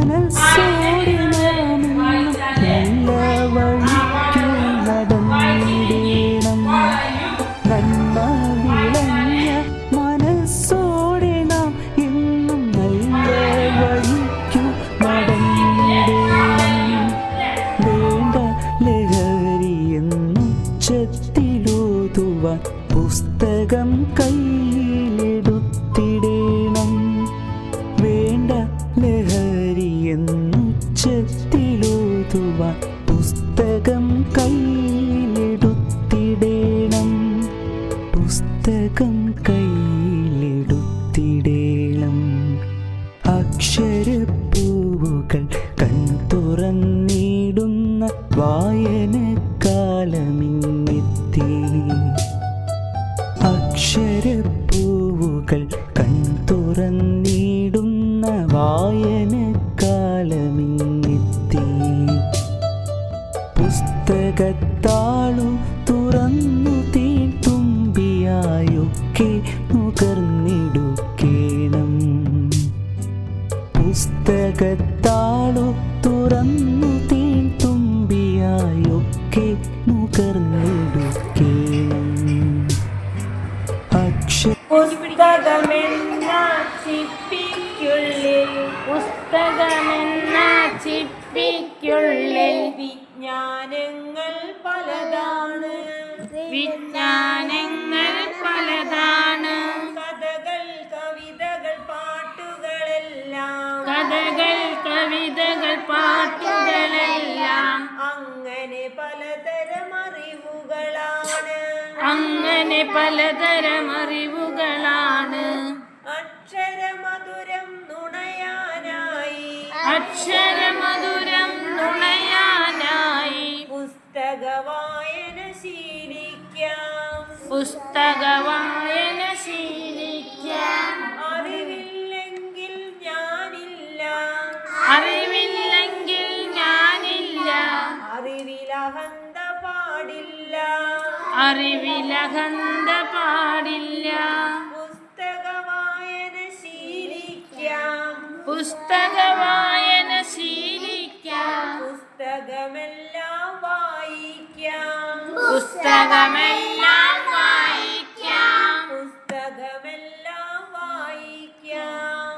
മനസ്സോടെ നാം നല്ല വഴിക്കു നടന്നിടണം. നന്മ വിളഞ്ഞ മനസ്സോടെ നാം എന്നും നല്ല വഴിക്കു നടന്നിടണം. വേണ്ട ലഹരിയെന്നും ഉച്ചത്തിലോതുവാൻ പുസ്തകം കയ്യിലെടുത്തിടണം. വേണ്ട ലഹരിയെന്നും ഉച്ചത്തിലോതുവാൻ പുസ്തകം കയ്യിലെടുത്തിടണം. പുസ്തകം കയ്യിലെടുത്തിടണം. അക്ഷരപ്പൂവുകൾ കൺതുറന്നിടുന്ന വായനക്കാലമിങ്ങെത്തി. അക്ഷരപ്പൂവുകൾ കൺതുറന്നിടുന്ന വായനക്കാലമിങ്ങെത്തി. പുസ്തകത്താളു തുറന്നു തീൻ തുമ്പിയായൊക്കെ നുകർന്നിടുക്കേണം. പുസ്തകത്താളു തുറന്നു തീൻ തുമ്പിയായൊക്കെ നുകർന്നിടുക്കേണം. പുസ്തകമെന്ന ചിപ്പിക്കുള്ളിൽ വിജ്ഞാനങ്ങൾ പലതാണ്. കഥകൾ കവിതകൾ പാട്ടുകളെല്ലാം അങ്ങനെ പലതരം അറിവുകളാണ്. അക്ഷരമധുരം നുണയാനായി പുസ്തകവായന ശീലിക്കാം. അറിവില്ലെങ്കിൽ ഞാനില്ല. അറിവിലഹന്ത പാടില്ല. പുസ്തകവായന ശീലിക്കാം. പുസ്തകമെല്ലാം വായിക്കാം. പുസ്തകമെല്ലാം വായിക്കാം.